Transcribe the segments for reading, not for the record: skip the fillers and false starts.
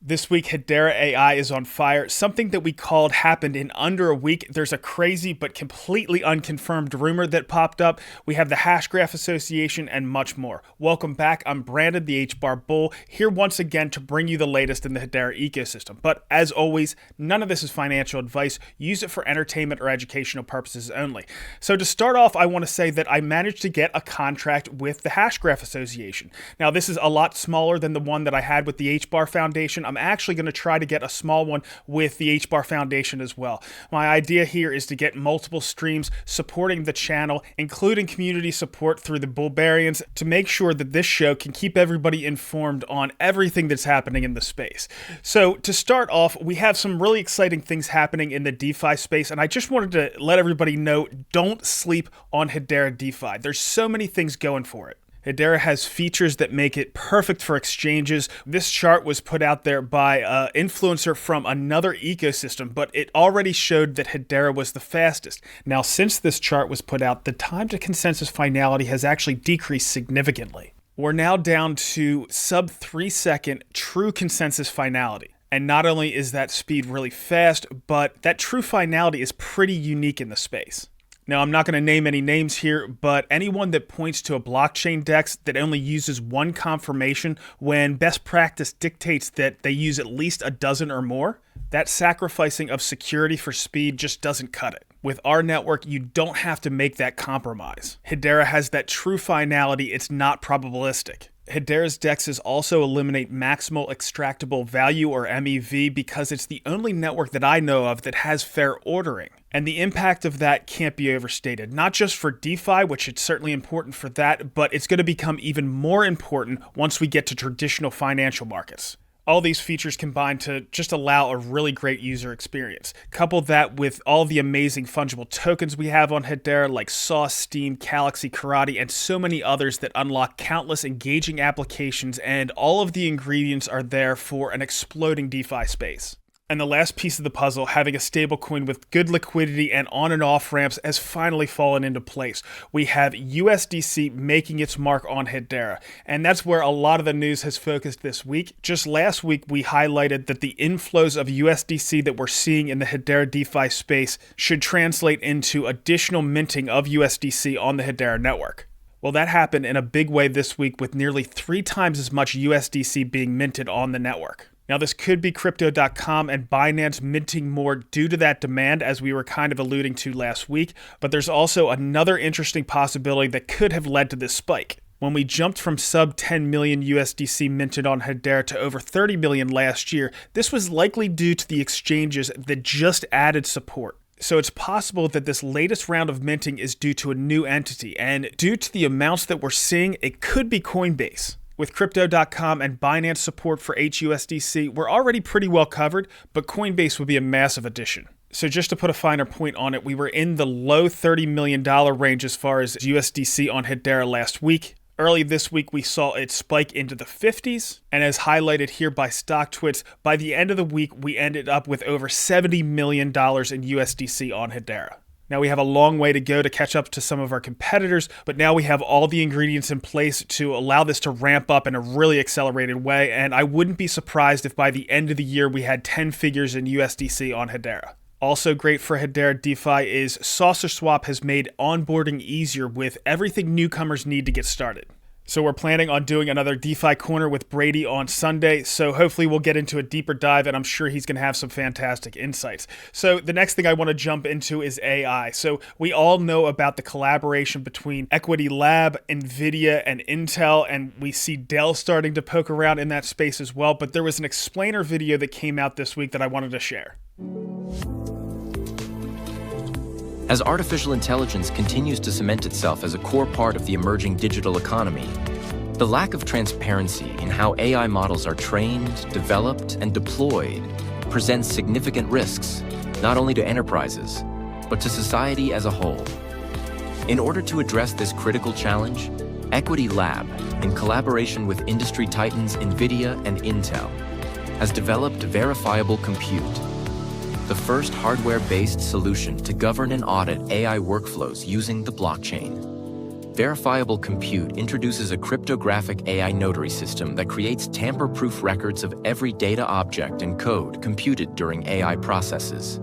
This week, Hedera AI is on fire. Something that we called happened in under a week. There's a crazy but completely unconfirmed rumor that popped up. We have the Hashgraph Association and much more. Welcome back. I'm Brandon, the HBAR Bull, here once again to bring you the latest in the Hedera ecosystem. But as always, none of this is financial advice. Use it for entertainment or educational purposes only. So to start off, I want to say that I managed to get a contract with the Hashgraph Association. Now, this is a lot smaller than the one that I had with the HBAR Foundation. I'm actually going to try to get a small one with the HBAR Foundation as well. My idea here is to get multiple streams supporting the channel, including community support through the Bullbarians, to make sure that this show can keep everybody informed on everything that's happening in the space. So to start off, we have some really exciting things happening in the DeFi space, and I just wanted to let everybody know, don't sleep on Hedera DeFi. There's so many things going for it. Hedera has features that make it perfect for exchanges. This chart was put out there by an influencer from another ecosystem, but it already showed that Hedera was the fastest. Now, since this chart was put out, the time to consensus finality has actually decreased significantly. We're now down to sub 3 second true consensus finality. And not only is that speed really fast, but that true finality is pretty unique in the space. Now, I'm not going to name any names here, but anyone that points to a blockchain DEX that only uses one confirmation when best practice dictates that they use at least a dozen or more, that sacrificing of security for speed just doesn't cut it. With our network, you don't have to make that compromise. Hedera has that true finality, it's not probabilistic. Hedera's DEXs also eliminate maximal extractable value, or MEV, because it's the only network that I know of that has fair ordering. And the impact of that can't be overstated, not just for DeFi, which it's certainly important for that, but it's going to become even more important once we get to traditional financial markets. All these features combine to just allow a really great user experience. Couple that with all the amazing fungible tokens we have on Hedera, like Sauce, Steam, Galaxy, Karate, and so many others that unlock countless engaging applications, and all of the ingredients are there for an exploding DeFi space. And the last piece of the puzzle, having a stablecoin with good liquidity and on and off ramps, has finally fallen into place. We have USDC making its mark on Hedera, and that's where a lot of the news has focused this week. Just last week, we highlighted that the inflows of USDC that we're seeing in the Hedera DeFi space should translate into additional minting of USDC on the Hedera network. Well, that happened in a big way this week, with nearly 3 times as much USDC being minted on the network. Now, this could be Crypto.com and Binance minting more due to that demand, as we were kind of alluding to last week, but there's also another interesting possibility that could have led to this spike. When we jumped from sub 10 million USDC minted on Hedera to over 30 million last year, this was likely due to the exchanges that just added support. So it's possible that this latest round of minting is due to a new entity, and due to the amounts that we're seeing, it could be Coinbase. With Crypto.com and Binance support for HUSDC, we're already pretty well covered, but Coinbase would be a massive addition. So just to put a finer point on it, we were in the low $30 million range as far as USDC on Hedera last week. Early this week, we saw it spike into the 50s, and as highlighted here by StockTwits, by the end of the week, we ended up with over $70 million in USDC on Hedera. Now, we have a long way to go to catch up to some of our competitors, but now we have all the ingredients in place to allow this to ramp up in a really accelerated way, and I wouldn't be surprised if by the end of the year we had 10 figures in USDC on Hedera. Also great for Hedera DeFi is Saucer Swap has made onboarding easier with everything newcomers need to get started. So we're planning on doing another DeFi Corner with Brady on Sunday, so hopefully we'll get into a deeper dive, and I'm sure he's going to have some fantastic insights. So the next thing I want to jump into is AI. So we all know about the collaboration between Equity Lab, NVIDIA, and Intel, and we see Dell starting to poke around in that space as well, but there was an explainer video that came out this week that I wanted to share. As artificial intelligence continues to cement itself as a core part of the emerging digital economy, the lack of transparency in how AI models are trained, developed, and deployed presents significant risks, not only to enterprises, but to society as a whole. In order to address this critical challenge, Equity Lab, in collaboration with industry titans NVIDIA and Intel, has developed verifiable compute, the first hardware-based solution to govern and audit AI workflows using the blockchain. Verifiable Compute introduces a cryptographic AI notary system that creates tamper-proof records of every data object and code computed during AI processes.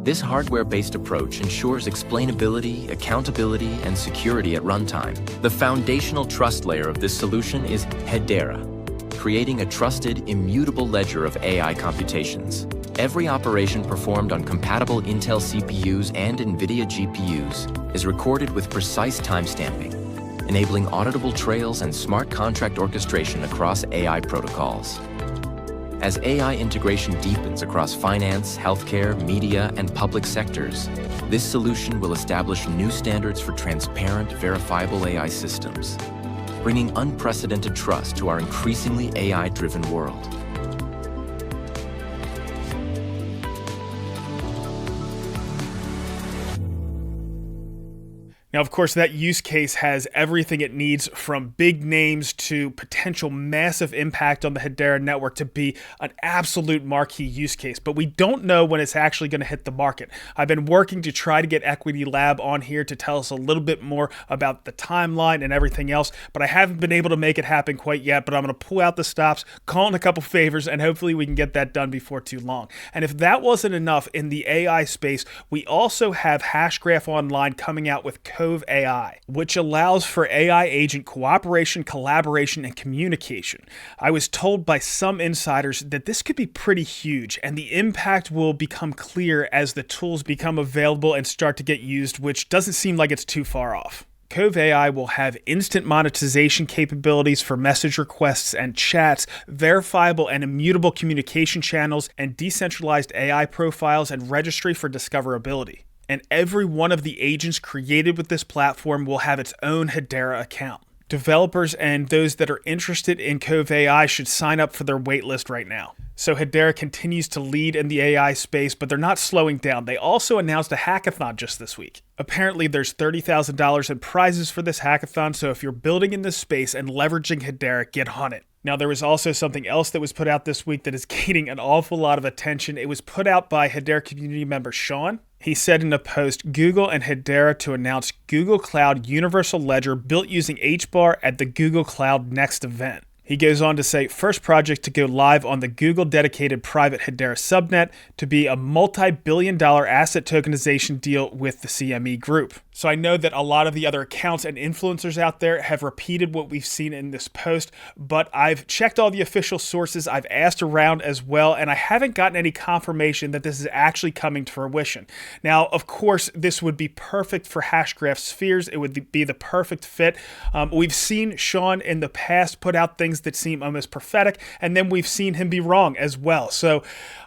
This hardware-based approach ensures explainability, accountability, and security at runtime. The foundational trust layer of this solution is Hedera, creating a trusted, immutable ledger of AI computations. Every operation performed on compatible Intel CPUs and NVIDIA GPUs is recorded with precise timestamping, enabling auditable trails and smart contract orchestration across AI protocols. As AI integration deepens across finance, healthcare, media, and public sectors, this solution will establish new standards for transparent, verifiable AI systems, bringing unprecedented trust to our increasingly AI-driven world. Now, of course, that use case has everything it needs, from big names to potential massive impact on the Hedera network to be an absolute marquee use case. But we don't know when it's actually going to hit the market. I've been working to try to get Equity Lab on here to tell us a little bit more about the timeline and everything else, but I haven't been able to make it happen quite yet. But I'm going to pull out the stops, call in a couple favors, and hopefully we can get that done before too long. And if that wasn't enough, in the AI space, we also have Hashgraph Online coming out with ConvAI, which allows for AI agent cooperation, collaboration, and communication. I was told by some insiders that this could be pretty huge, and the impact will become clear as the tools become available and start to get used, which doesn't seem like it's too far off. ConvAI will have instant monetization capabilities for message requests and chats, verifiable and immutable communication channels, and decentralized AI profiles and registry for discoverability. And every one of the agents created with this platform will have its own Hedera account. Developers and those that are interested in ConvAI should sign up for their waitlist right now. So Hedera continues to lead in the AI space, but they're not slowing down. They also announced a hackathon just this week. Apparently, there's $30,000 in prizes for this hackathon, so if you're building in this space and leveraging Hedera, get on it. Now, there was also something else that was put out this week that is gaining an awful lot of attention. It was put out by Hedera community member Sean. He said in a post, Google and Hedera to announce Google Cloud Universal Ledger built using HBAR at the Google Cloud Next event. He goes on to say, first project to go live on the Google dedicated private Hedera subnet, to be a multi-billion-dollar asset tokenization deal with the CME group. So I know that a lot of the other accounts and influencers out there have repeated what we've seen in this post, but I've checked all the official sources, I've asked around as well, and I haven't gotten any confirmation that this is actually coming to fruition. Now, of course, this would be perfect for Hashgraph Spheres. It would be the perfect fit. We've seen Sean in the past put out things that seem almost prophetic, and then we've seen him be wrong as well. So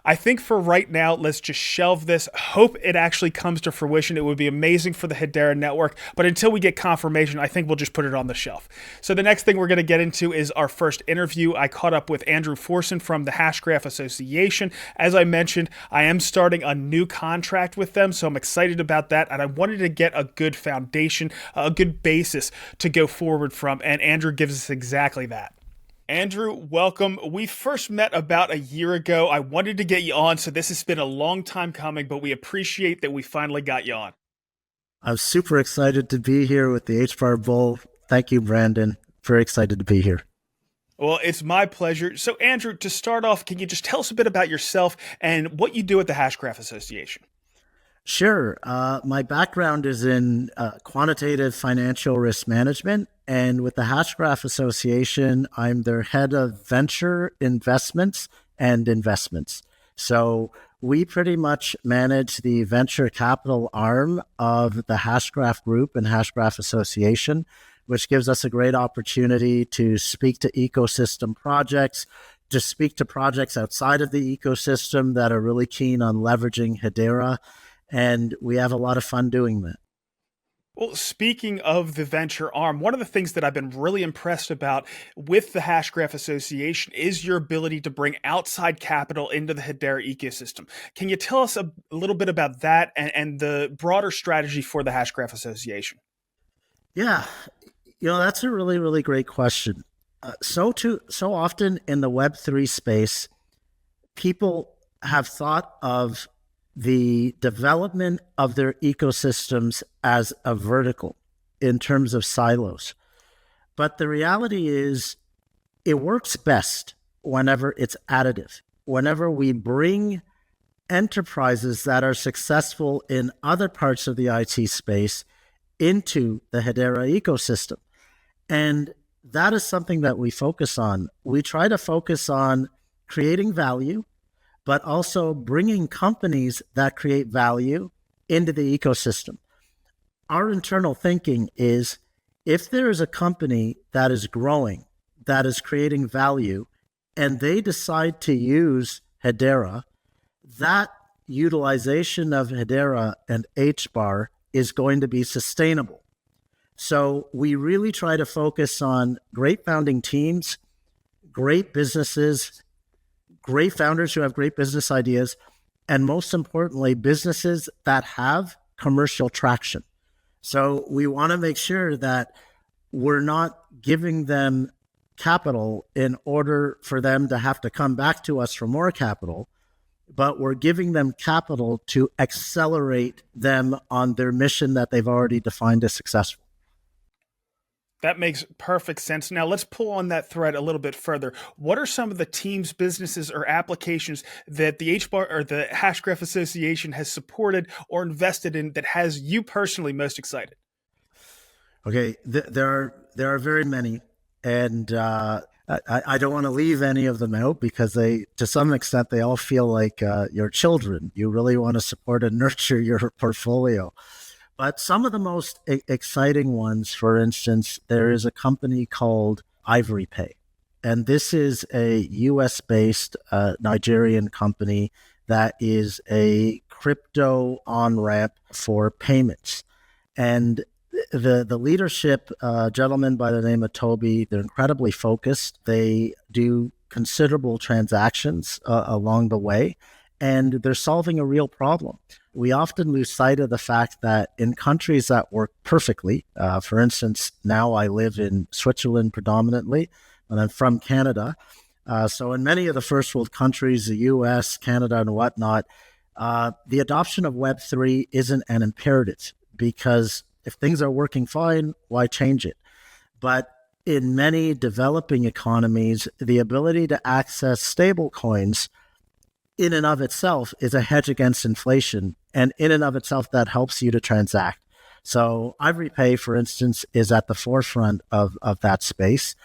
I think for right now, let's just shelve this. Hope it actually comes to fruition. It would be amazing for the Hedera network, but until we get confirmation, I think we'll just put it on the shelf. So the next thing we're going to get into is our first interview. I caught up with Andrew Forson from the Hashgraph Association. As I mentioned, I am starting a new contract with them, so I'm excited about that, and I wanted to get a good foundation, a good basis to go forward from, and Andrew gives us exactly that. Andrew, welcome. We first met about a year ago. I wanted to get you on, so this has been a long time coming, but we appreciate that we finally got you on. I'm super excited to be here with the HBAR Bull. Thank you, Brandon. Very excited to be here. Well, it's my pleasure. So, Andrew, to start off, can you just tell us a bit about yourself and what you do at the Hashgraph Association? Sure. My background is in quantitative financial risk management. And with the Hashgraph Association, I'm their head of venture investments and investments. So we pretty much manage the venture capital arm of the Hashgraph Group and Hashgraph Association, which gives us a great opportunity to speak to ecosystem projects, to speak to projects outside of the ecosystem that are really keen on leveraging Hedera. And we have a lot of fun doing that. Well, speaking of the venture arm, one of the things that I've been really impressed about with the Hashgraph Association is your ability to bring outside capital into the Hedera ecosystem. Can you tell us a little bit about that and the broader strategy for the Hashgraph Association? Yeah, that's a really, really great question. So often in the Web3 space, people have thought of the development of their ecosystems as a vertical. in terms of silos. But the reality is it works best whenever it's additive, whenever we bring enterprises that are successful in other parts of the IT space into the Hedera ecosystem. And that is something that we focus on. We try to focus on creating value, but also bringing companies that create value into the ecosystem. Our internal thinking is if there is a company that is growing, that is creating value, and they decide to use Hedera, that utilization of Hedera and HBAR is going to be sustainable. So we really try to focus on great founding teams, great businesses, great founders who have great business ideas, and most importantly, businesses that have commercial traction. So we want to make sure that we're not giving them capital in order for them to have to come back to us for more capital, but we're giving them capital to accelerate them on their mission that they've already defined as successful. That makes perfect sense. Now let's pull on that thread a little bit further. What are some of the teams, businesses, or applications that the HBAR or the Hashgraph Association has supported or invested in that has you personally most excited? Okay, there are very many, and I don't want to leave any of them out because they, to some extent, they all feel like your children. You really want to support and nurture your portfolio. But some of the most exciting ones, for instance, there is a company called Ivory Pay. And this is a US-based Nigerian company that is a crypto on-ramp for payments. And the leadership, gentleman by the name of Toby, they're incredibly focused. They do considerable transactions along the way, and they're solving a real problem. We often lose sight of the fact that in countries that work perfectly, for instance, now I live in Switzerland predominantly, and I'm from Canada. So in many of the first world countries, the US, Canada, and whatnot, the adoption of Web3 isn't an imperative because if things are working fine, why change it? But in many developing economies, the ability to access stable coins in and of itself is a hedge against inflation. And in and of itself, that helps you to transact. So Ivory Pay, for instance, is at the forefront of that space.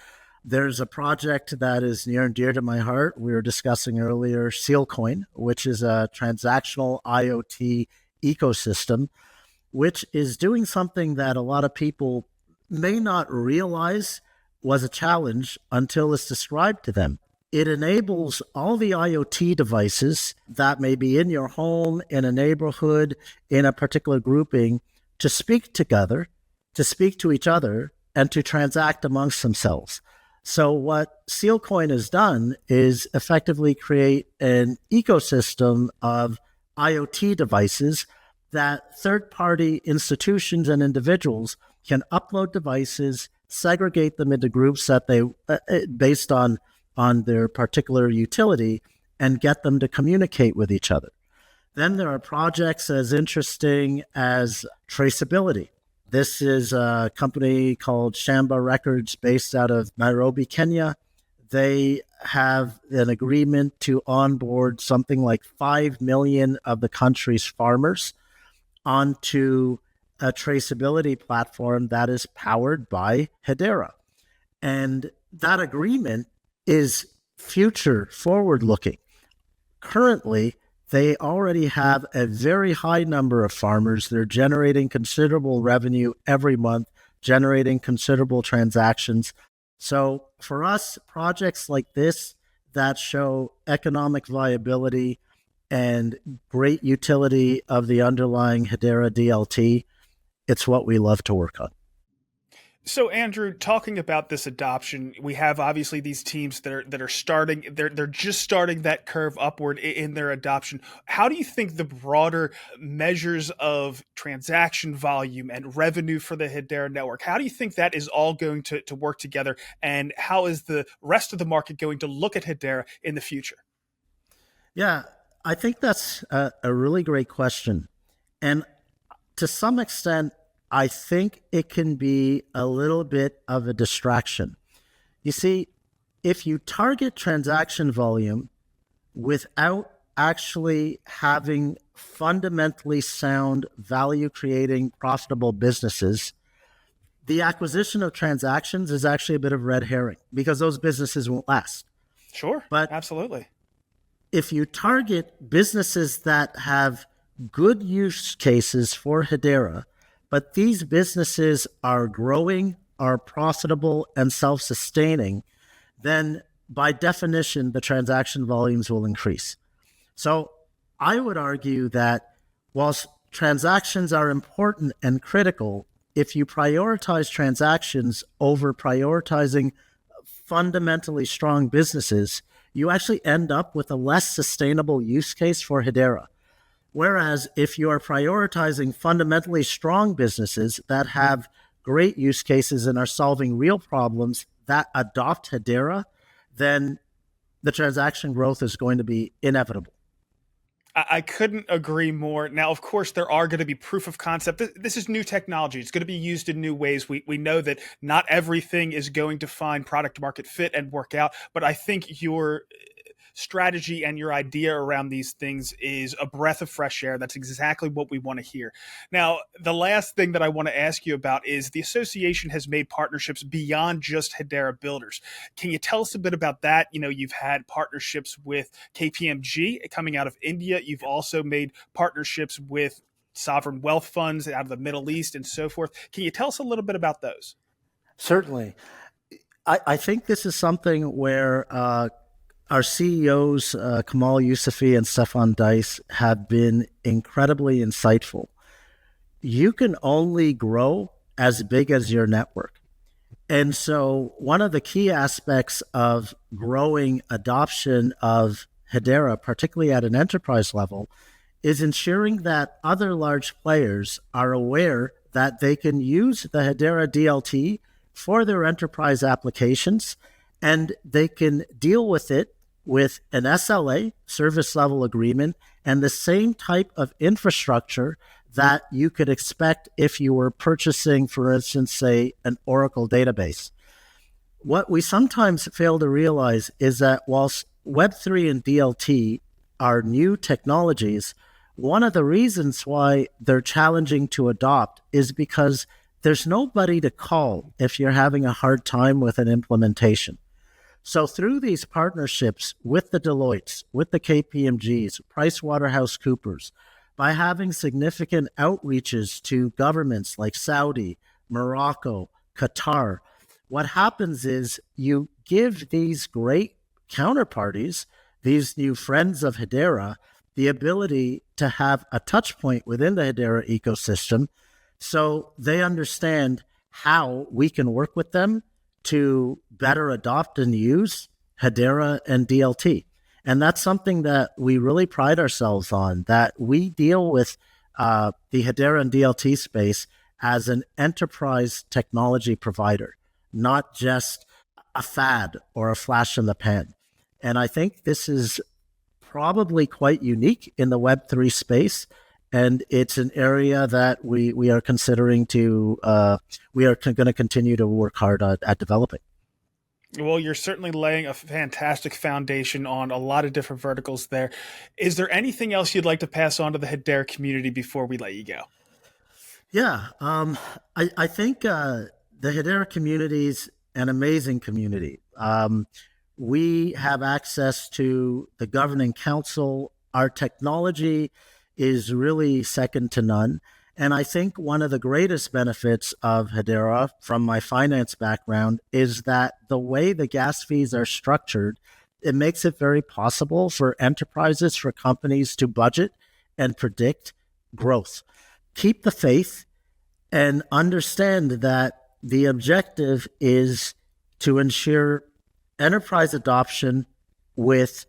There's a project that is near and dear to my heart. We were discussing earlier Sealcoin, which is a transactional IoT ecosystem, which is doing something that a lot of people may not realize was a challenge until it's described to them. It enables all the IoT devices that may be in your home, in a neighborhood, in a particular grouping, to speak together, to speak to each other, and to transact amongst themselves. So what Sealcoin has done is effectively create an ecosystem of IoT devices that third-party institutions and individuals can upload devices, segregate them into groups that they, based on their particular utility, and get them to communicate with each other. Then there are projects as interesting as traceability. This is a company called Shamba Records based out of Nairobi, Kenya. They have an agreement to onboard something like 5 million of the country's farmers onto a traceability platform that is powered by Hedera. And that agreement is future forward-looking. Currently, they already have a very high number of farmers. They're generating considerable revenue every month, generating considerable transactions. So for us, projects like this that show economic viability and great utility of the underlying Hedera DLT, it's what we love to work on. So Andrew, talking about this adoption, we have obviously these teams that are starting, they're just starting that curve upward in their adoption. How do you think the broader measures of transaction volume and revenue for the Hedera network, how do you think that is all going to work together? And how is the rest of the market going to look at Hedera in the future? Yeah, I think that's a really great question. And to some extent, I think it can be a little bit of a distraction. You see, if you target transaction volume without actually having fundamentally sound, value creating, profitable businesses, the acquisition of transactions is actually a bit of red herring because those businesses won't last. Sure, But absolutely. if you target businesses that have good use cases for Hedera, but these businesses are growing, are profitable, and self sustaining, then by definition, the transaction volumes will increase. So I would argue that whilst transactions are important and critical, if you prioritize transactions over prioritizing fundamentally strong businesses, you actually end up with a less sustainable use case for Hedera. Whereas if you are prioritizing fundamentally strong businesses that have great use cases and are solving real problems that adopt Hedera, then the transaction growth is going to be inevitable. I couldn't agree more. Now, of course, there are going to be proof of concept. This is new technology. It's going to be used in new ways. We know that not everything is going to find product market fit and work out, but I think your strategy and your idea around these things is a breath of fresh air. That's exactly what we want to hear. Now, the last thing that I want to ask you about is the association has made partnerships beyond just Hedera builders. Can you tell us a bit about that? You know, you've had partnerships with KPMG coming out of India. You've also made partnerships with sovereign wealth funds out of the Middle East and so forth. Can you tell us a little bit about those? Certainly. I think this is something where our CEOs, Kamal Yousefi and Stefan Dice, have been incredibly insightful. You can only grow as big as your network. And so one of the key aspects of growing adoption of Hedera, particularly at an enterprise level, is ensuring that other large players are aware that they can use the Hedera DLT for their enterprise applications, and they can deal with it with an SLA, service level agreement, and the same type of infrastructure that you could expect if you were purchasing, for instance, say, an Oracle database. What we sometimes fail to realize is that whilst Web3 and DLT are new technologies, one of the reasons why they're challenging to adopt is because there's nobody to call if you're having a hard time with an implementation. So through these partnerships with the Deloittes, with the KPMGs, PricewaterhouseCoopers, by having significant outreaches to governments like Saudi, Morocco, Qatar, what happens is you give these great counterparties, these new friends of Hedera, the ability to have a touch point within the Hedera ecosystem so they understand how we can work with them to better adopt and use Hedera and DLT. And that's something that we really pride ourselves on, that we deal with the Hedera and DLT space as an enterprise technology provider, not just a fad or a flash in the pan. And I think this is probably quite unique in the Web3 space. And it's an area that we are considering to, we are going to continue to work hard at developing. Well, you're certainly laying a fantastic foundation on a lot of different verticals there. Is there anything else you'd like to pass on to the Hedera community before we let you go? Yeah, I think the Hedera community is an amazing community. We have access to the governing council. Our technology is really second to none. And I think one of the greatest benefits of Hedera from my finance background is that the way the gas fees are structured, it makes it very possible for enterprises, for companies to budget and predict growth. Keep the faith and understand that the objective is to ensure enterprise adoption with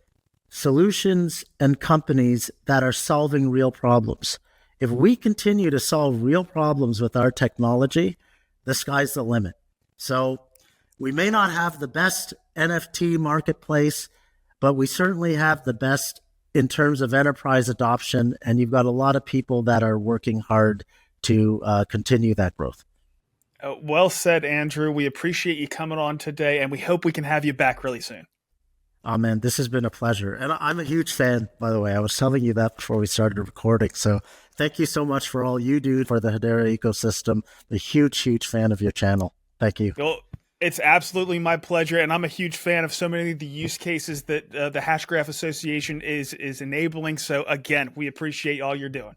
solutions and companies that are solving real problems. If we continue to solve real problems with our technology, the sky's the limit. So we may not have the best NFT marketplace, but we certainly have the best in terms of enterprise adoption. And you've got a lot of people that are working hard to continue that growth. Well said, Andrew. We appreciate you coming on today, and we hope we can have you back really soon. Oh man, this has been a pleasure. And I'm a huge fan, by the way. I was telling you that before we started recording. So thank you so much for all you do for the Hedera ecosystem. A huge, huge fan of your channel. Thank you. Well, it's absolutely my pleasure, and I'm a huge fan of so many of the use cases that the Hashgraph Association is enabling. So again, we appreciate all you're doing.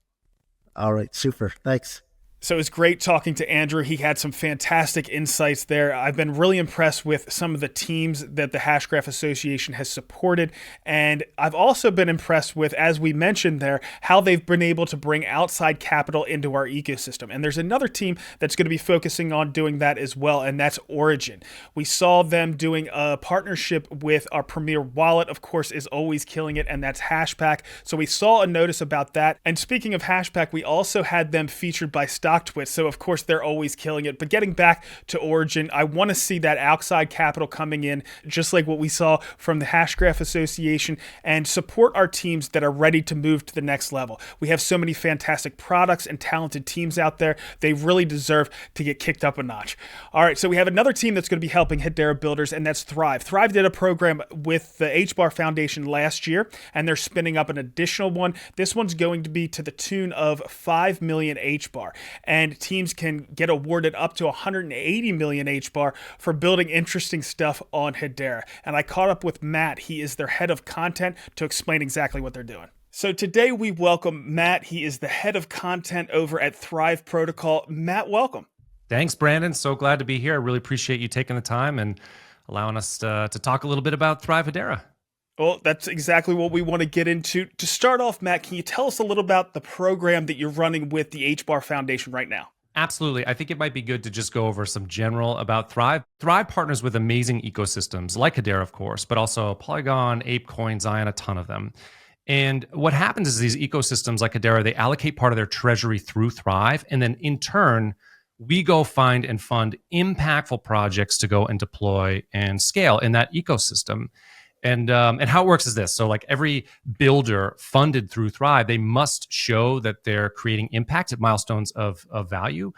All right, super. Thanks. So it was great talking to Andrew. He had some fantastic insights there. I've been really impressed with some of the teams that the Hashgraph Association has supported. And I've also been impressed with, as we mentioned there, how they've been able to bring outside capital into our ecosystem. And there's another team that's going to be focusing on doing that as well, and that's Origin. We saw them doing a partnership with our premier wallet, of course, is always killing it, and that's Hashpack. So we saw a notice about that. And speaking of Hashpack, we also had them featured by StockTwit, so of course they're always killing it. But getting back to Origin, I want to see that outside capital coming in, just like what we saw from the Hashgraph Association, and support our teams that are ready to move to the next level. We have so many fantastic products and talented teams out there. They really deserve to get kicked up a notch. All right, so we have another team that's going to be helping Hedera builders, and that's Thrive. Thrive did a program with the HBAR Foundation last year, and they're spinning up an additional one. This one's going to be to the tune of 5 million HBAR. And teams can get awarded up to 180 million HBAR for building interesting stuff on Hedera. And I caught up with Matt. He is their head of content to explain exactly what they're doing. So today we welcome Matt. He is the head of content over at Thrive Protocol. Matt, welcome. Thanks, Brandon. So glad to be here. I really appreciate you taking the time and allowing us to talk a little bit about Thrive Hedera. Well, that's exactly what we want to get into. To start off, Matt, can you tell us a little about the program that you're running with the HBAR Foundation right now? Absolutely. I think it might be good to just go over some general about Thrive. Thrive partners with amazing ecosystems like Hedera, of course, but also Polygon, ApeCoin, Zion, a ton of them. And what happens is these ecosystems like Hedera, they allocate part of their treasury through Thrive. And then in turn, we go find and fund impactful projects to go and deploy and scale in that ecosystem. And how it works is this. So like every builder funded through Thrive, they must show that they're creating impact at milestones of value.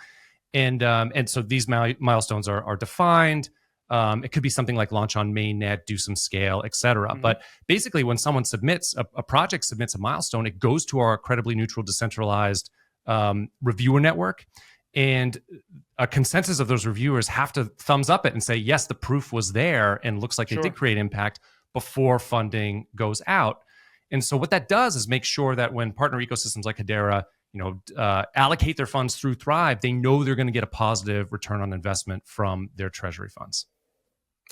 And so these milestones are defined. It could be something like launch on mainnet, do some scale, et cetera. Mm-hmm. But basically when someone submits, a project submits a milestone, it goes to our incredibly neutral, decentralized reviewer network. And a consensus of those reviewers have to thumbs up it and say, yes, the proof was there and looks like it did create impact before funding goes out. And so what that does is make sure that when partner ecosystems like Hedera, allocate their funds through Thrive, they know they're going to get a positive return on investment from their treasury funds.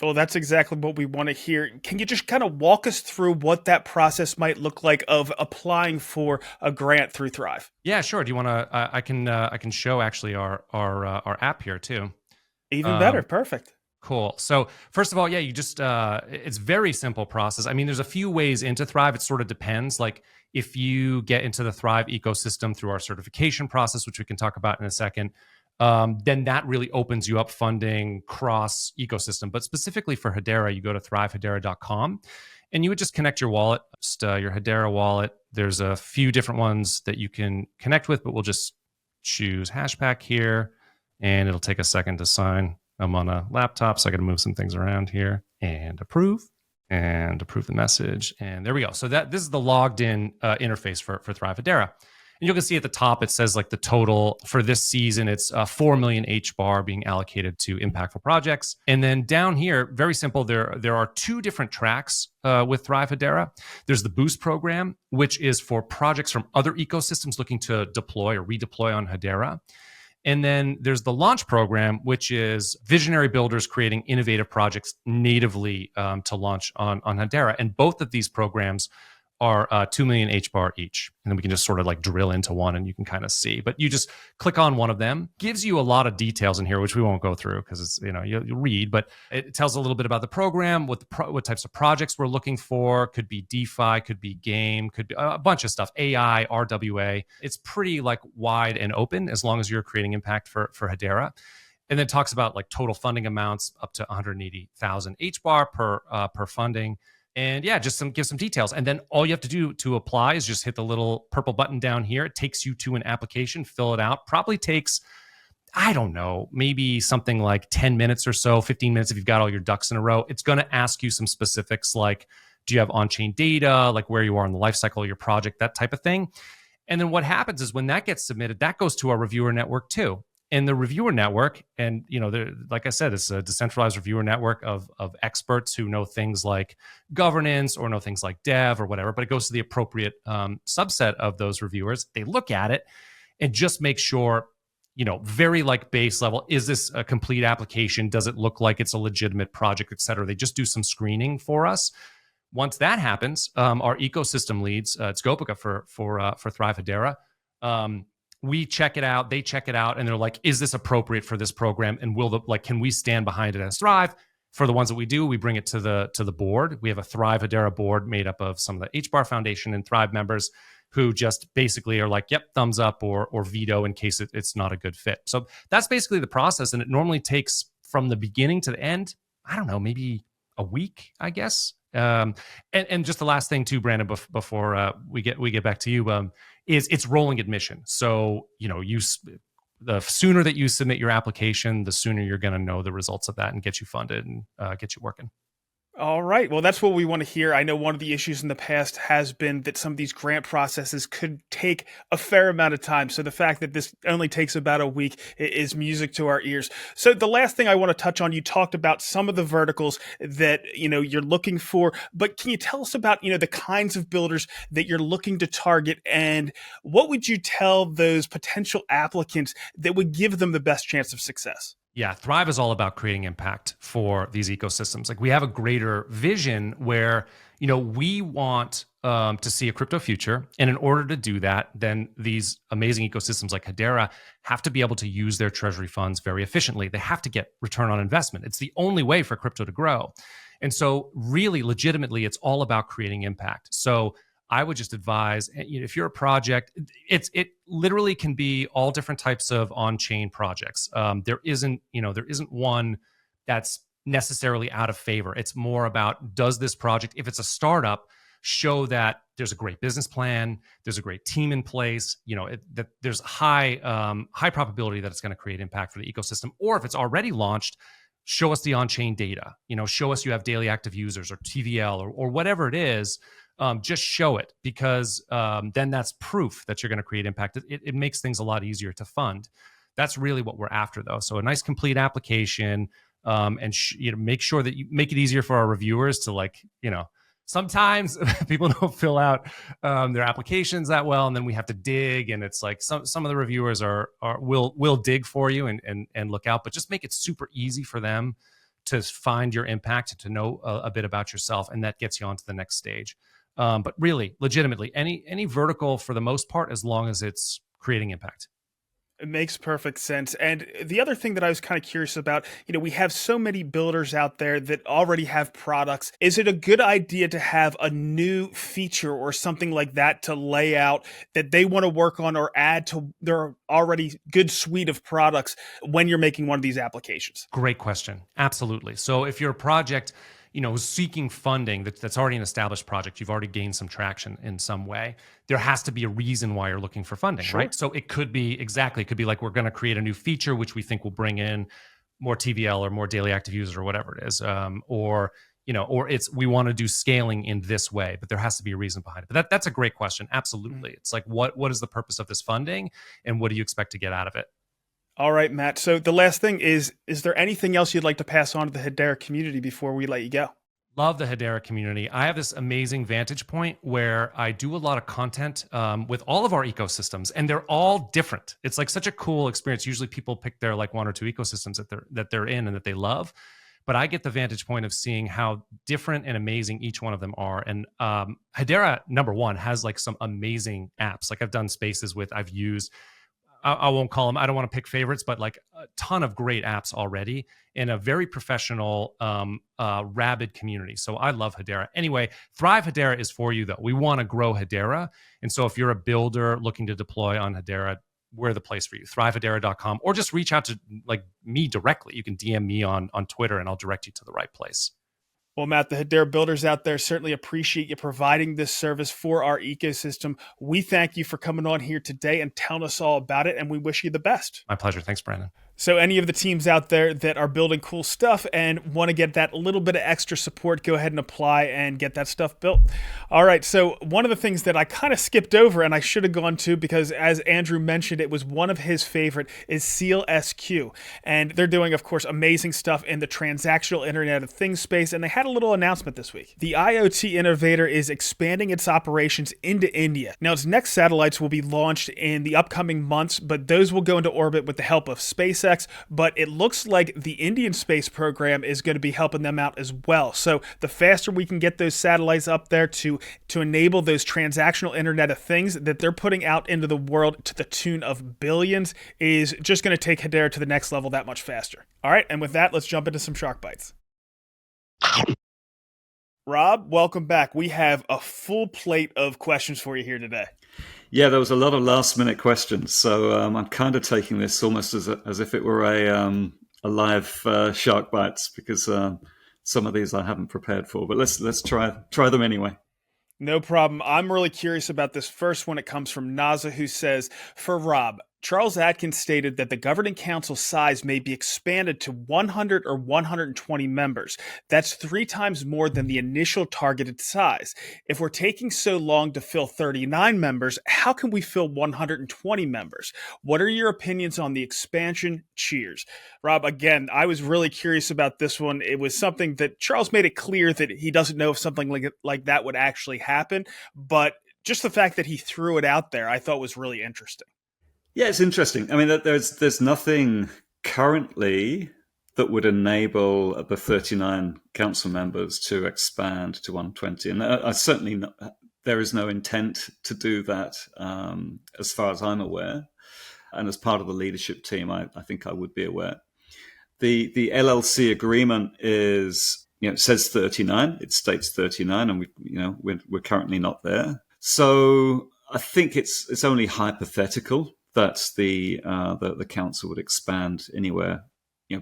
Well, that's exactly what we want to hear. Can you just kind of walk us through what that process might look like of applying for a grant through Thrive? Yeah, sure. Do you want to? I can show actually our app here too. Even better. Perfect. Cool. So first of all, you just, it's very simple process. I mean, there's a few ways into Thrive. It sort of depends. Like if you get into the Thrive ecosystem through our certification process, which we can talk about in a second, then that really opens you up funding cross ecosystem. But specifically for Hedera, you go to thrivehedera.com and you would just connect your wallet, your Hedera wallet. There's a few different ones that you can connect with, but we'll just choose Hashpack here and it'll take a second to sign. I'm on a laptop, so I got to move some things around here and approve the message. And there we go. So this is the logged in interface for Thrive Hedera. And you can see at the top, it says like the total for this season, it's 4 million HBAR being allocated to impactful projects. And then down here, very simple, there are two different tracks with Thrive Hedera. There's the Boost program, which is for projects from other ecosystems looking to deploy or redeploy on Hedera. And then there's the launch program, which is visionary builders creating innovative projects natively to launch on Hedera. And both of these programs are 2 million HBAR each. And then we can just sort of like drill into one and you can kind of see. But you just click on one of them. Gives you a lot of details in here, which we won't go through because it's, you'll read. But it tells a little bit about the program, what types of projects we're looking for. Could be DeFi, could be game, could be a bunch of stuff. AI, RWA. It's pretty like wide and open as long as you're creating impact for Hedera. And then talks about like total funding amounts up to 180,000 HBAR per funding. And yeah, just give some details. And then all you have to do to apply is just hit the little purple button down here. It takes you to an application, fill it out. Probably takes, I don't know, maybe something like 10 minutes or so, 15 minutes if you've got all your ducks in a row. It's going to ask you some specifics like, do you have on-chain data, like where you are in the life cycle of your project, that type of thing. And then what happens is when that gets submitted, that goes to our reviewer network too. And the reviewer network, and like I said, it's a decentralized reviewer network of experts who know things like governance or know things like dev or whatever, but it goes to the appropriate subset of those reviewers. They look at it and just make sure, very like base level, is this a complete application? Does it look like it's a legitimate project, et cetera? They just do some screening for us. Once that happens, our ecosystem leads, it's Gopika for Thrive Hedera, we check it out, they check it out, and they're like, is this appropriate for this program? And can we stand behind it as Thrive? For the ones that we do, we bring it to the board. We have a Thrive Hedera board made up of some of the HBAR Foundation and Thrive members who just basically are like, yep, thumbs up or veto in case it's not a good fit. So that's basically the process. And it normally takes from the beginning to the end, I don't know, maybe a week, I guess. And just the last thing too, Brandon, before we get back to you, is it's rolling admission. So, the sooner that you submit your application, the sooner you're going to know the results of that and get you funded and get you working. All right. Well, that's what we want to hear. I know one of the issues in the past has been that some of these grant processes could take a fair amount of time. So the fact that this only takes about a week is music to our ears. So the last thing I want to touch on, you talked about some of the verticals that, you're looking for, but can you tell us about, the kinds of builders that you're looking to target, and what would you tell those potential applicants that would give them the best chance of success? Yeah, Thrive is all about creating impact for these ecosystems. Like we have a greater vision where, we want to see a crypto future. And in order to do that, then these amazing ecosystems like Hedera have to be able to use their treasury funds very efficiently. They have to get return on investment. It's the only way for crypto to grow. And so really, legitimately, it's all about creating impact. So I would just advise, if you're a project, it literally can be all different types of on-chain projects. There isn't one that's necessarily out of favor. It's more about, does this project, if it's a startup, show that there's a great business plan, there's a great team in place, that there's high probability that it's going to create impact for the ecosystem. Or if it's already launched, show us the on-chain data. Show us you have daily active users or TVL or whatever it is. Just show it, because then that's proof that you're going to create impact. It makes things a lot easier to fund. That's really what we're after, though. So a nice complete application, and make sure that you make it easier for our reviewers to sometimes people don't fill out their applications that well, and then we have to dig, and it's like some of the reviewers will dig for you and look out, but just make it super easy for them to find your impact and to know a bit about yourself, and that gets you on to the next stage. But really, legitimately, any vertical for the most part, as long as it's creating impact. It makes perfect sense. And the other thing that I was kind of curious about, we have so many builders out there that already have products. Is it a good idea to have a new feature or something like that to lay out that they want to work on or add to their already good suite of products when you're making one of these applications? Great question. Absolutely. So if you're a project, seeking funding that's already an established project, you've already gained some traction in some way, there has to be a reason why you're looking for funding, sure. Right? So it could be like we're going to create a new feature, which we think will bring in more TVL or more daily active users or whatever it is. Or we want to do scaling in this way, but there has to be a reason behind it. But that's a great question. Absolutely. Mm-hmm. It's like, what is the purpose of this funding, and what do you expect to get out of it? All right, Matt. So the last thing is there anything else you'd like to pass on to the Hedera community before we let you go? Love the Hedera community. I have this amazing vantage point where I do a lot of content with all of our ecosystems, and they're all different. It's like such a cool experience. Usually people pick their like one or two ecosystems that they're in and that they love. But I get the vantage point of seeing how different and amazing each one of them are. And Hedera, number one, has like some amazing apps. Like I've done spaces with, I've used, I won't call them, I don't want to pick favorites, but like a ton of great apps already in a very professional, rabid community. So I love Hedera. Anyway, Thrive Hedera is for you though. We want to grow Hedera. And so if you're a builder looking to deploy on Hedera, we're the place for you, thrivehedera.com, or just reach out to like me directly. You can DM me on Twitter and I'll direct you to the right place. Well, Matt, the Hedera builders out there certainly appreciate you providing this service for our ecosystem. We thank you for coming on here today and telling us all about it, and we wish you the best. My pleasure. Thanks, Brandon. So any of the teams out there that are building cool stuff and want to get that little bit of extra support, go ahead and apply and get that stuff built. All right, so one of the things that I kind of skipped over and I should have gone to, because as Andrew mentioned, it was one of his favorite, is Seal SQ. And they're doing, of course, amazing stuff in the transactional Internet of Things space, and they had a little announcement this week. The IoT innovator is expanding its operations into India. Now, its next satellites will be launched in the upcoming months, but those will go into orbit with the help of SpaceX. But it looks like the Indian space program is going to be helping them out as well. So the faster we can get those satellites up there to enable those transactional Internet of Things that they're putting out into the world to the tune of billions is just going to take Hedera to the next level that much faster. All right, and with that, let's jump into some shark bites. Rob, welcome back. We have a full plate of questions for you here today. Yeah, there was a lot of last-minute questions, so I'm kind of taking this almost as if it were a live Shark Bites, because some of these I haven't prepared for. But let's try them anyway. No problem. I'm really curious about this first one. It comes from Naza, who says, for Rob, Charles Atkins stated that the governing council size may be expanded to 100 or 120 members. That's 3 times more than the initial targeted size. If we're taking so long to fill 39 members, how can we fill 120 members? What are your opinions on the expansion? Cheers. Rob, again, I was really curious about this one. It was something that Charles made it clear that he doesn't know if something like that would actually happen, but just the fact that he threw it out there, I thought was really interesting. Yeah, it's interesting. I mean, there's nothing currently that would enable the 39 council members to expand to 120, and I certainly there is no intent to do that, as far as I'm aware. And as part of the leadership team, I think I would be aware. The LLC agreement is, it says 39. It states 39, and we're currently not there. So I think it's only hypothetical that the council would expand anywhere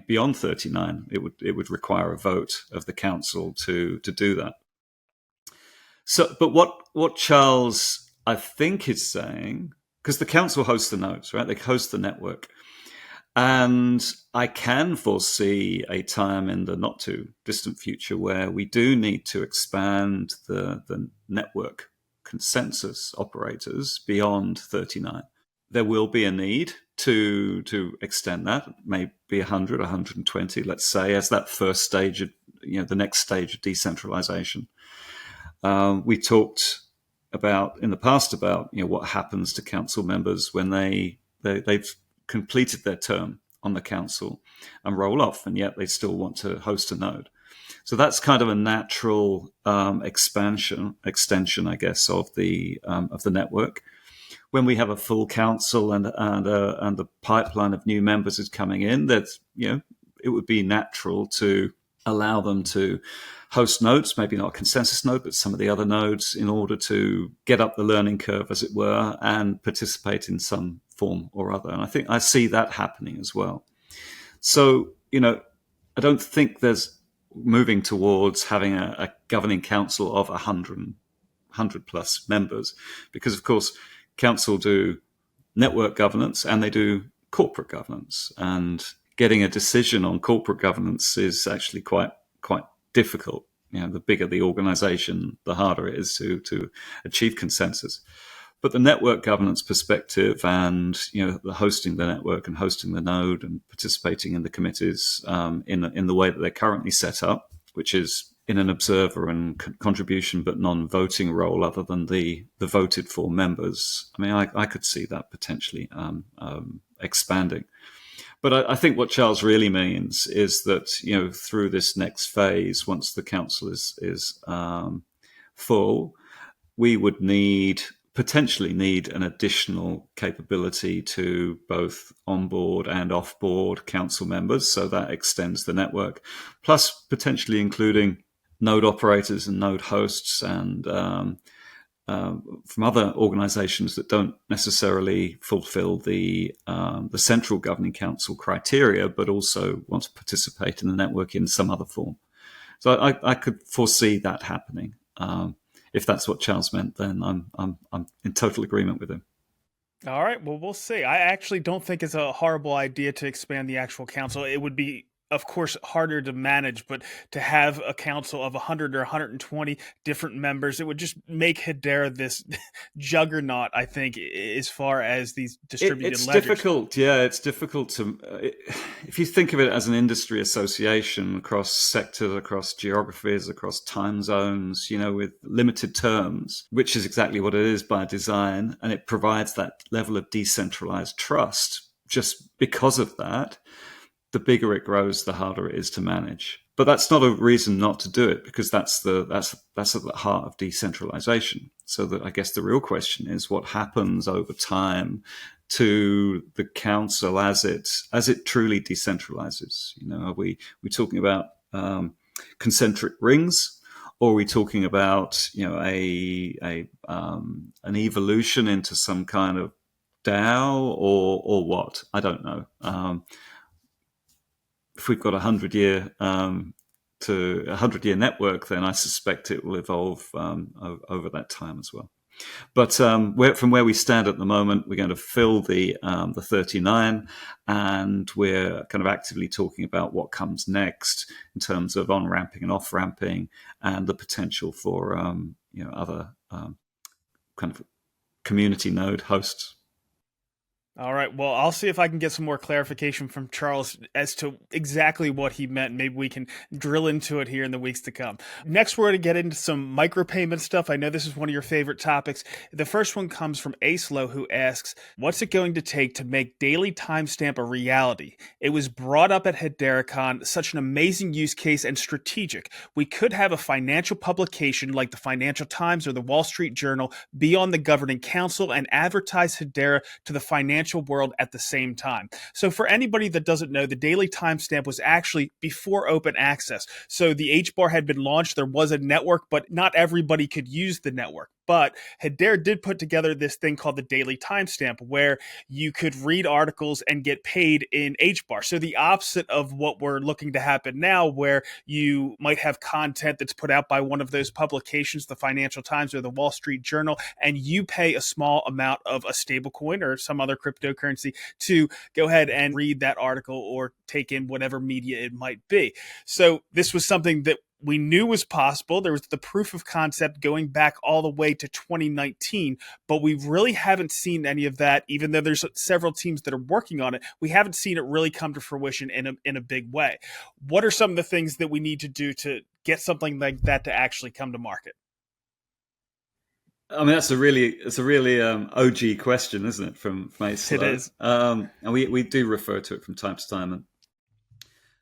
beyond 39. It would require a vote of the council to do that. So, but what Charles, I think, is saying, because the council hosts the nodes, right? They host the network, and I can foresee a time in the not too distant future where we do need to expand the network consensus operators beyond 39. There will be a need to extend that, maybe 100, 120, let's say, as that first stage of, the next stage of decentralization. We talked in the past about what happens to council members when they've completed their term on the council and roll off, and yet they still want to host a node. So that's kind of a natural extension, I guess, of the network. When we have a full council and the pipeline of new members is coming in, it would be natural to allow them to host nodes, maybe not a consensus node, but some of the other nodes, in order to get up the learning curve, as it were, and participate in some form or other. And I think I see that happening as well. So, I don't think there's moving towards having a governing council of 100 plus members, because, of course, council do network governance and they do corporate governance, and getting a decision on corporate governance is actually quite difficult. The bigger the organization, the harder it is to achieve consensus. But the network governance perspective, and the hosting the network and hosting the node and participating in the committees in the way that they're currently set up, which is in an observer and contribution but non-voting role other than the voted for members. I mean, I could see that potentially expanding. But I think what Charles really means is that, through this next phase, once the council is full, we would potentially need an additional capability to both onboard and offboard council members. So that extends the network, plus potentially including node operators and node hosts and from other organizations that don't necessarily fulfill the central governing council criteria, but also want to participate in the network in some other form. So I could foresee that happening. If that's what Charles meant, then I'm in total agreement with him. All right. Well, we'll see. I actually don't think it's a horrible idea to expand the actual council. It would be, of course, harder to manage, but to have a council of 100 or 120 different members, it would just make Hedera this juggernaut, I think, as far as these distributed it's ledgers. Difficult. Yeah, it's difficult to, if you think of it as an industry association across sectors, across geographies, across time zones, with limited terms, which is exactly what it is by design. And it provides that level of decentralized trust. Just because of that, the bigger it grows, the harder it is to manage. But that's not a reason not to do it, because that's at the heart of decentralization. So I guess the real question is what happens over time to the council as it truly decentralizes. Are we talking about concentric rings, or are we talking about an evolution into some kind of DAO or what? I don't know. If we've got 100-year network, then I suspect it will evolve over that time as well. But from where we stand at the moment, we're going to fill the 39, and we're kind of actively talking about what comes next in terms of on-ramping and off-ramping, and the potential for other kind of community node hosts. All right. Well, I'll see if I can get some more clarification from Charles as to exactly what he meant. Maybe we can drill into it here in the weeks to come. Next, we're going to get into some micropayment stuff. I know this is one of your favorite topics. The first one comes from Acelo, who asks, what's it going to take to make daily timestamp a reality? It was brought up at HederaCon, such an amazing use case and strategic. We could have a financial publication like the Financial Times or the Wall Street Journal be on the governing council and advertise Hedera to the financial world at the same time. So for anybody that doesn't know, the daily timestamp was actually before open access. So the HBAR had been launched, there was a network, but not everybody could use the network. But Hedera did put together this thing called the daily timestamp, where you could read articles and get paid in HBAR. So the opposite of what we're looking to happen now, where you might have content that's put out by one of those publications, the Financial Times or the Wall Street Journal, and you pay a small amount of a stable coin or some other cryptocurrency to go ahead and read that article or take in whatever media it might be. So this was something that we knew was possible. There was the proof of concept going back all the way to 2019, but we really haven't seen any of that, even though there's several teams that are working on it. We haven't seen it really come to fruition in a big way. What are some of the things that we need to do to get something like that to actually come to market? I mean, it's a really OG question, isn't it? From Ace. It is. And we do refer to it from time to time. And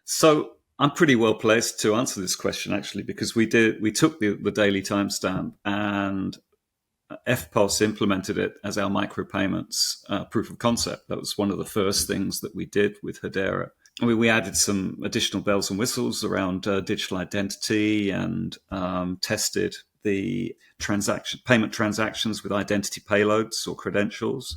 so I'm pretty well placed to answer this question, actually, because we took the daily timestamp and FPOS implemented it as our micropayments proof of concept. That was one of the first things that we did with Hedera. I mean, we added some additional bells and whistles around digital identity and tested the payment transactions with identity payloads or credentials.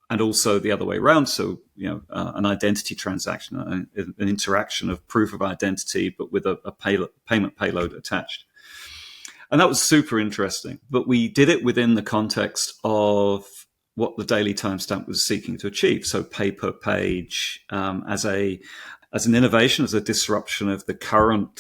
And also the other way around. So, an identity transaction, an interaction of proof of identity, but with a payment payload attached. And that was super interesting. But we did it within the context of what the daily timestamp was seeking to achieve. So pay per page as an innovation, as a disruption of the current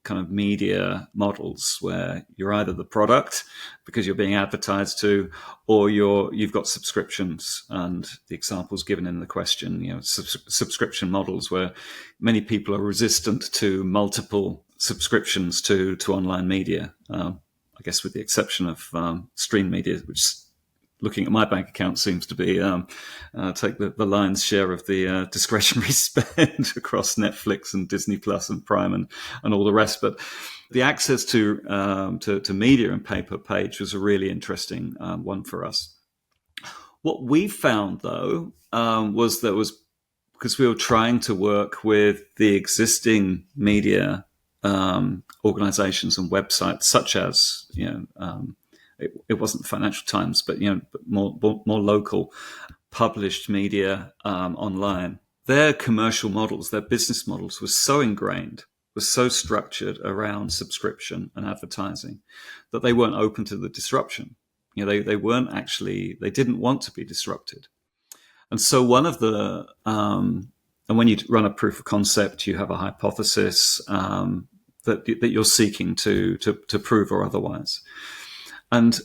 kind of media models, where you're either the product because you're being advertised to, or you've got subscriptions. And the examples given in the question, subscription models where many people are resistant to multiple subscriptions to online media. I guess with the exception of stream media, which, looking at my bank account, seems to be take the lion's share of the discretionary spend across Netflix and Disney Plus and Prime and all the rest. But the access to media and pay per page was a really interesting one for us. What we found, though, was because we were trying to work with the existing media organizations and websites, such as it wasn't the Financial Times, but more local published media online. Their commercial models, their business models, were so ingrained was so structured around subscription and advertising that they weren't open to the disruption. They weren't actually, they didn't want to be disrupted. And so one of the, and when you run a proof of concept, you have a hypothesis that you're seeking to prove or otherwise. And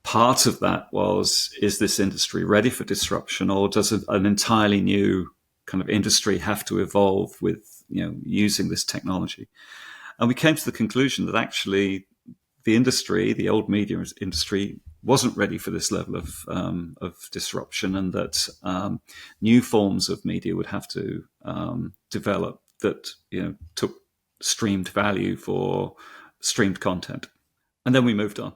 part of that was, is this industry ready for disruption, or does an entirely new kind of industry have to evolve with, using this technology? And we came to the conclusion that actually the industry, the old media industry, wasn't ready for this level of disruption, and that new forms of media would have to develop that took streamed value for streamed content. And then we moved on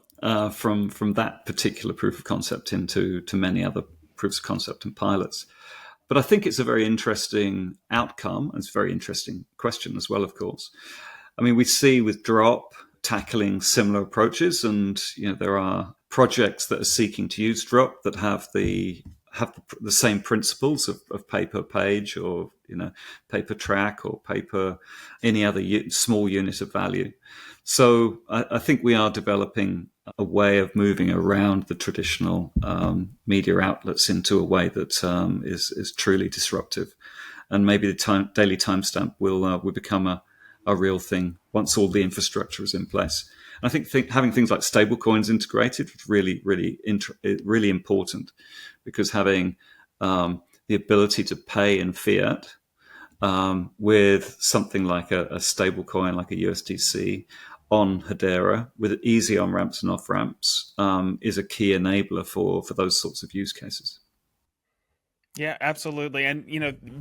from that particular proof of concept into many other proofs of concept and pilots. But I think it's a very interesting outcome. It's a very interesting question as well, of course. I mean, we see with Drop tackling similar approaches, and there are projects that are seeking to use Drop that have the same principles of pay per page, or pay per track, or pay per any other small unit of value. So I think we are developing a way of moving around the traditional media outlets into a way that is truly disruptive, and maybe the daily timestamp will become a real thing once all the infrastructure is in place. And I think having things like stablecoins integrated is really important, because having the ability to pay in fiat with something like a stablecoin, like a USDC, on Hedera with easy on ramps and off ramps is a key enabler for those sorts of use cases. Yeah, absolutely. And,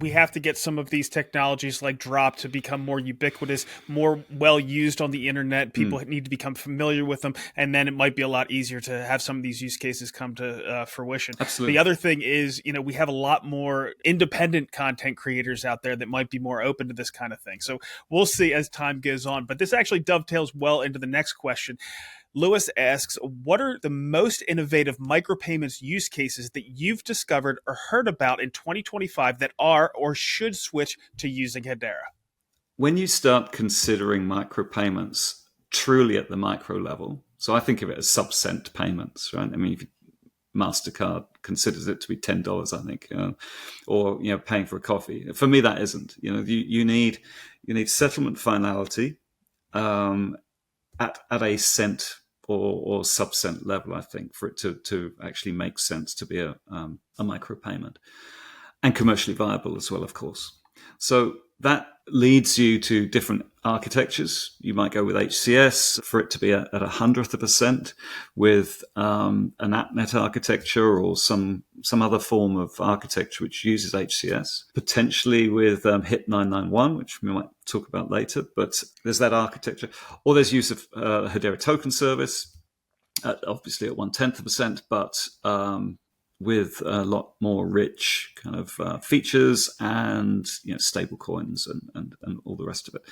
we have to get some of these technologies like Drop to become more ubiquitous, more well used on the internet. People need to become familiar with them. And then it might be a lot easier to have some of these use cases come to fruition. Absolutely. The other thing is, we have a lot more independent content creators out there that might be more open to this kind of thing. So we'll see as time goes on. But this actually dovetails well into the next question. Lewis asks, what are the most innovative micropayments use cases that you've discovered or heard about in 2025 that are or should switch to using Hedera? When you start considering micropayments truly at the micro level, so I think of it as sub-cent payments, right? I mean, if MasterCard considers it to be $10, I think, or paying for a coffee. For me, that isn't. You need settlement finality at a cent or sub-cent level, I think, for it to actually make sense to be a micropayment, and commercially viable as well, of course. So that leads you to different architectures. You might go with HCS for it to be at 100th of a cent, with an AppNet architecture or some other form of architecture which uses HCS, potentially with HIT 991, which we might talk about later. But there's that architecture. Or there's use of Hedera token service, obviously at 1/10 of a cent, but with a lot more rich kind of features and stable coins and all the rest of it.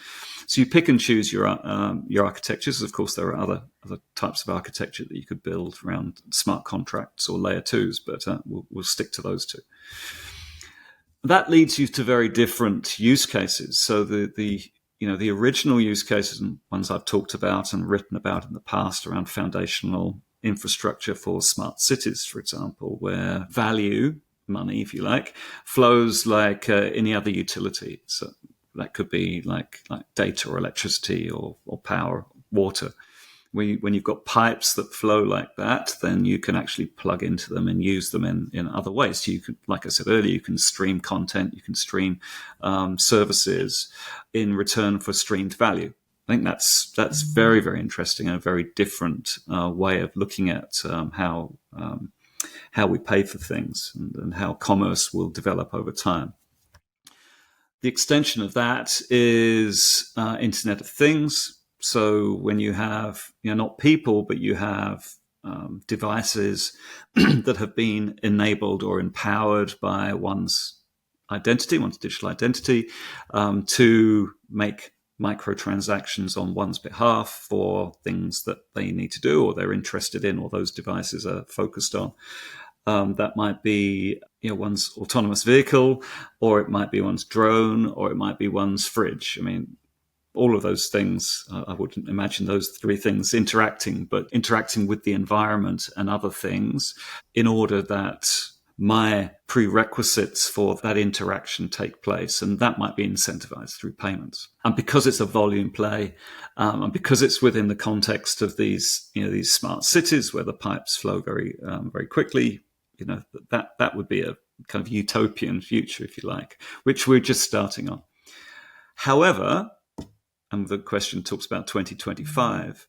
So you pick and choose your architectures. Of course, there are other types of architecture that you could build around smart contracts or layer twos, but we'll stick to those two. That leads you to very different use cases. So the original use cases and ones I've talked about and written about in the past around foundational infrastructure for smart cities, for example, where value, money, if you like, flows like any other utility. So that could be like data or electricity or power, water. When you've got pipes that flow like that, then you can actually plug into them and use them in other ways. So you could, like I said earlier, you can stream content, you can stream services in return for streamed value. I think that's very, very interesting and a very different way of looking at how we pay for things and how commerce will develop over time. The extension of that is Internet of Things. So when you have not people, but you have devices that have been enabled or empowered by one's digital identity, to make microtransactions on one's behalf for things that they need to do or they're interested in or those devices are focused on. That might be one's autonomous vehicle, or it might be one's drone, or it might be one's fridge. I mean, all of those things, I wouldn't imagine those three things interacting, but interacting with the environment and other things in order that my prerequisites for that interaction take place. And that might be incentivized through payments. And because it's a volume play, and because it's within the context of these smart cities where the pipes flow very, very quickly, that would be a kind of utopian future, if you like, which we're just starting on. However, and the question talks about 2025,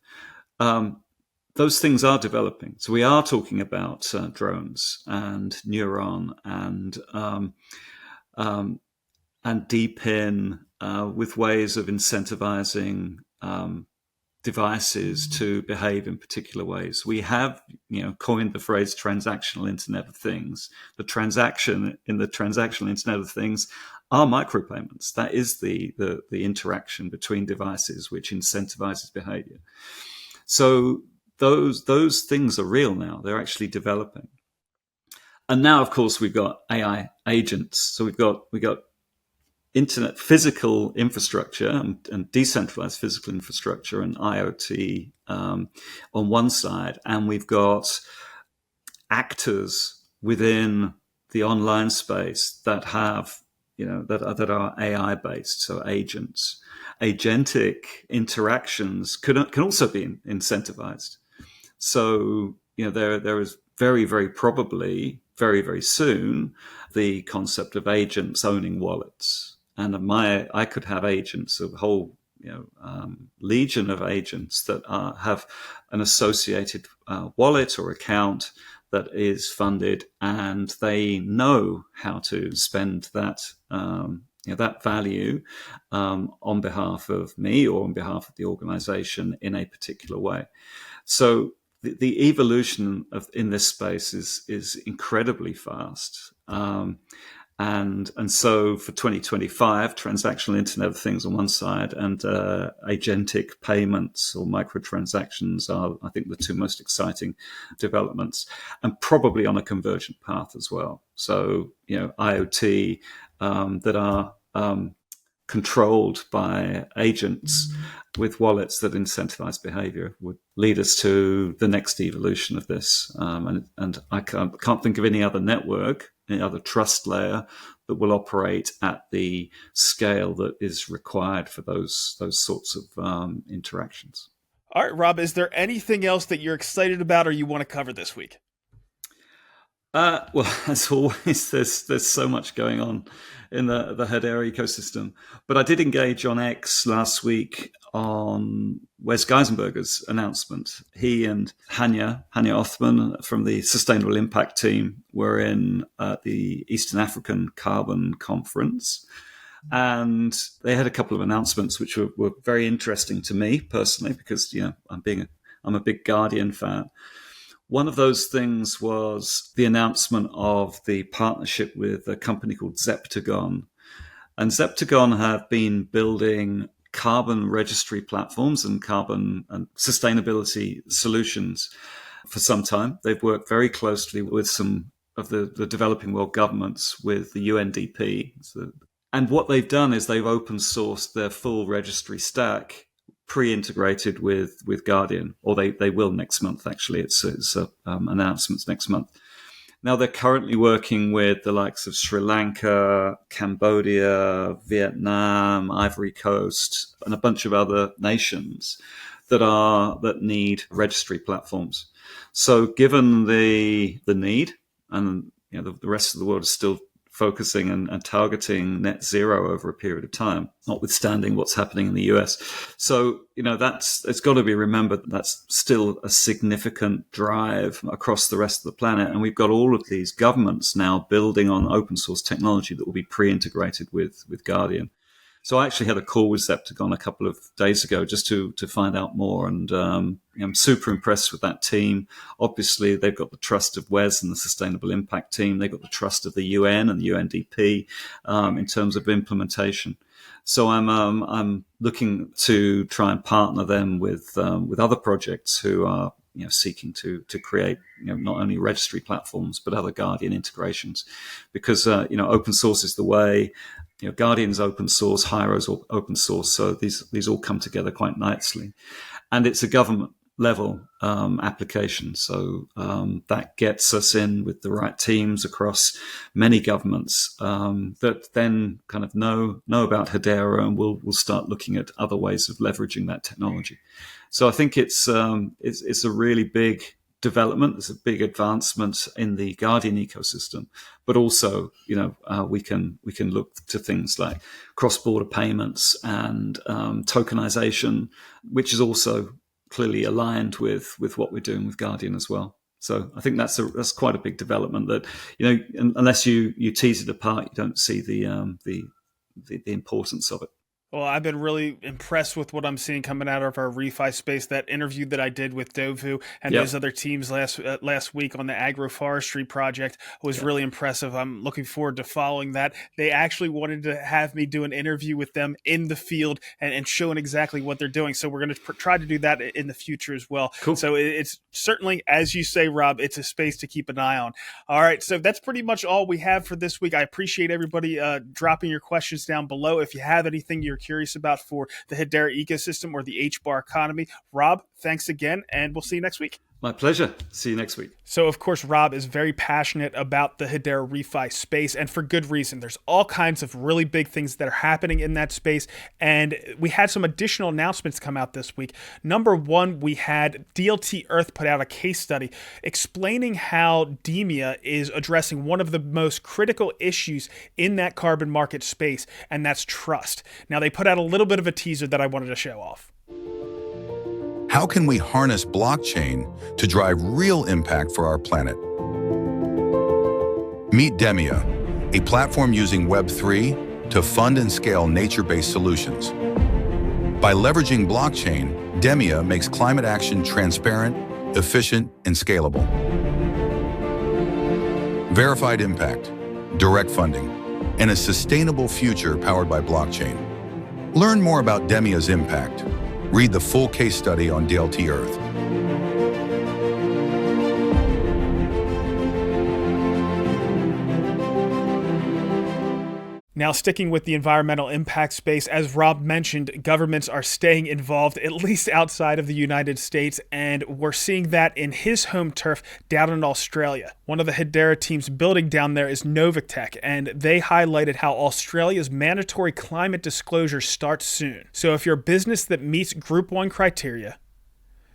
those things are developing. So we are talking about drones and Neuron and DeepIn with ways of incentivizing devices to behave in particular ways. We have, coined the phrase transactional Internet of Things. The transaction in the transactional Internet of Things are micropayments. That is the interaction between devices which incentivizes behavior. So those things are real now. They're actually developing. And now, of course, we've got AI agents. So we've got internet physical infrastructure and decentralized physical infrastructure and IoT on one side, and we've got actors within the online space that have that are AI based, so agents. Agentic interactions can also be incentivized. So there is very, very probably very, very soon the concept of agents owning wallets. And I could have agents, a whole legion of agents that have an associated wallet or account that is funded, and they know how to spend that that value on behalf of me or on behalf of the organization in a particular way. So the evolution in this space is incredibly fast. And so for 2025, transactional Internet of Things on one side and agentic payments or microtransactions are, I think, the two most exciting developments, and probably on a convergent path as well. So, IoT that are controlled by agents with wallets that incentivize behavior would lead us to the next evolution of this. And I can't think of any other network, any other trust layer that will operate at the scale that is required for those sorts of interactions. All right, Rob, is there anything else that you're excited about or you want to cover this week? Well, as always, there's so much going on in the Hedera ecosystem. But I did engage on X last week on Wes Geisenberger's announcement. He and Hanya Othman from the Sustainable Impact team were in the Eastern African Carbon Conference. And they had a couple of announcements which were very interesting to me personally, because I'm a big Guardian fan. One of those things was the announcement of the partnership with a company called Zeptagon. And Zeptagon have been building carbon registry platforms and carbon and sustainability solutions for some time. They've worked very closely with some of the developing world governments, with the UNDP. And what they've done is they've open sourced their full registry stack, pre-integrated with Guardian, or they will next month. Actually, it's announcements next month. Now they're currently working with the likes of Sri Lanka, Cambodia, Vietnam, Ivory Coast, and a bunch of other nations that need registry platforms. So given the need, and the rest of the world is still focusing and targeting net zero over a period of time, notwithstanding what's happening in the US. So, it's got to be remembered that that's still a significant drive across the rest of the planet. And we've got all of these governments now building on open source technology that will be pre-integrated with Guardian. So I actually had a call with Zeptagon a couple of days ago just to find out more. And I'm super impressed with that team. Obviously, they've got the trust of Wes and the Sustainable Impact team. They've got the trust of the UN and the UNDP in terms of implementation. So I'm looking to try and partner them with other projects who are seeking to create not only registry platforms but other Guardian integrations, because open source is the way. Guardian's open source, Hiro's open source, so these all come together quite nicely, and it's a government level application, so that gets us in with the right teams across many governments that then kind of know about Hedera, and we'll start looking at other ways of leveraging that technology. So I think it's a really big development. It's a big advancement in the Guardian ecosystem, but also, we can look to things like cross-border payments and tokenization, which is also clearly aligned with what we're doing with Guardian as well. So I think that's quite a big development that, unless you tease it apart, you don't see the importance of it. Well, I've been really impressed with what I'm seeing coming out of our ReFi space. That interview that I did with Dovu and those other teams last week on the agroforestry project was really impressive. I'm looking forward to following that. They actually wanted to have me do an interview with them in the field and showing exactly what they're doing. So we're going to try to do that in the future as well. Cool. So it's certainly, as you say, Rob, it's a space to keep an eye on. All right, so that's pretty much all we have for this week. I appreciate everybody dropping your questions down below. If you have anything you're curious about for the Hedera ecosystem or the HBAR economy. Rob, thanks again, and we'll see you next week. My pleasure. See you next week. So, of course, Rob is very passionate about the Hedera ReFi space, and for good reason. There's all kinds of really big things that are happening in that space, and we had some additional announcements come out this week. Number one, we had DLT Earth put out a case study explaining how DEMIA is addressing one of the most critical issues in that carbon market space, and that's trust. Now, they put out a little bit of a teaser that I wanted to show off. How can we harness blockchain to drive real impact for our planet? Meet DEMIA, a platform using Web3 to fund and scale nature-based solutions. By leveraging blockchain, DEMIA makes climate action transparent, efficient, and scalable. Verified impact, direct funding, and a sustainable future powered by blockchain. Learn more about DEMIA's impact. Read the full case study on DLT Earth. Now, sticking with the environmental impact space, as Rob mentioned, governments are staying involved, at least outside of the United States, and we're seeing that in his home turf down in Australia. One of the Hedera teams building down there is Novitech, and they highlighted how Australia's mandatory climate disclosure starts soon. So if you're a business that meets Group 1 criteria,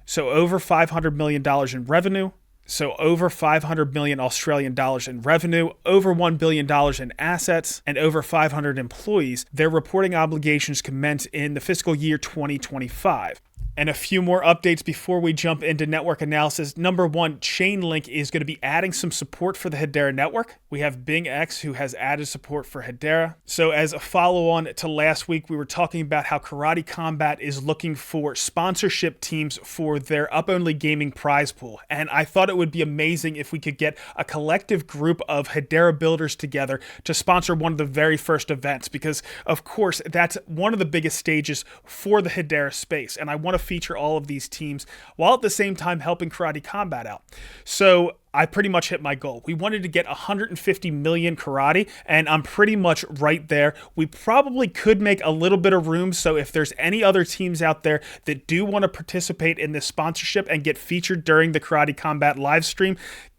so over $500 million in revenue, so over 500 million Australian dollars in revenue, over $1 billion in assets, and over 500 employees, their reporting obligations commence in the fiscal year 2025. And a few more updates before we jump into network analysis. Number one, Chainlink is going to be adding some support for the Hedera network. We have BingX, who has added support for Hedera. So as a follow-on to last week, we were talking about how Karate Combat is looking for sponsorship teams for their Up-Only Gaming prize pool. And I thought it would be amazing if we could get a collective group of Hedera builders together to sponsor one of the very first events, because of course that's one of the biggest stages for the Hedera space. And I want to feature all of these teams while at the same time helping Karate Combat out. So I pretty much hit my goal. We wanted to get 150 million karate, and I'm pretty much right there. We probably could make a little bit of room, so if there's any other teams out there that do want to participate in this sponsorship and get featured during the Karate Combat live stream,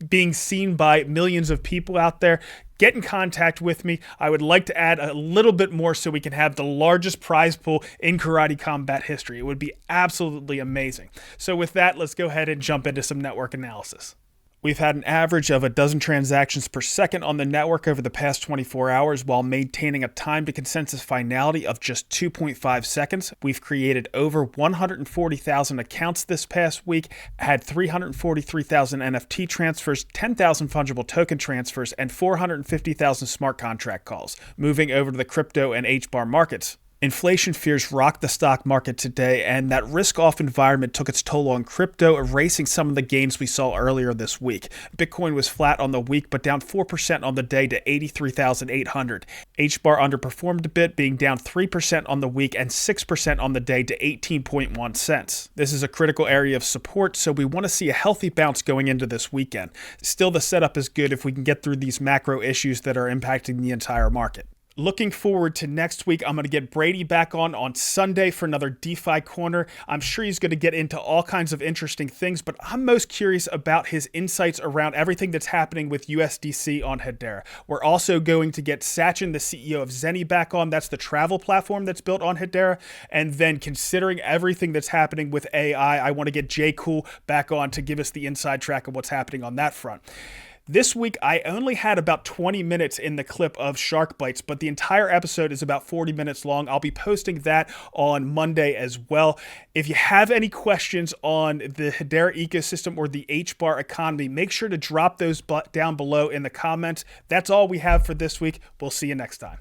being seen by millions of people out there, get in contact with me. I would like to add a little bit more so we can have the largest prize pool in Karate Combat history. It would be absolutely amazing. So with that, let's go ahead and jump into some network analysis. We've had an average of 12 transactions per second on the network over the past 24 hours while maintaining a time to consensus finality of just 2.5 seconds. We've created over 140,000 accounts this past week, had 343,000 NFT transfers, 10,000 fungible token transfers, and 450,000 smart contract calls. Moving over to the crypto and HBAR markets. Inflation fears rocked the stock market today, and that risk-off environment took its toll on crypto, erasing some of the gains we saw earlier this week. Bitcoin was flat on the week, but down 4% on the day to 83,800. HBAR underperformed a bit, being down 3% on the week and 6% on the day to 18.1 cents. This is a critical area of support, so we want to see a healthy bounce going into this weekend. Still, the setup is good if we can get through these macro issues that are impacting the entire market. Looking forward to next week. I'm going to get Brady back on Sunday for another DeFi Corner. I'm sure he's going to get into all kinds of interesting things, but I'm most curious about his insights around everything that's happening with USDC on Hedera. We're also going to get Sachin, the CEO of Zenny, back on. That's the travel platform that's built on Hedera. And then considering everything that's happening with AI, I want to get Jay Cool back on to give us the inside track of what's happening on that front. This week, I only had about 20 minutes in the clip of Shark Bites, but the entire episode is about 40 minutes long. I'll be posting that on Monday as well. If you have any questions on the Hedera ecosystem or the HBAR economy, make sure to drop those down below in the comments. That's all we have for this week. We'll see you next time.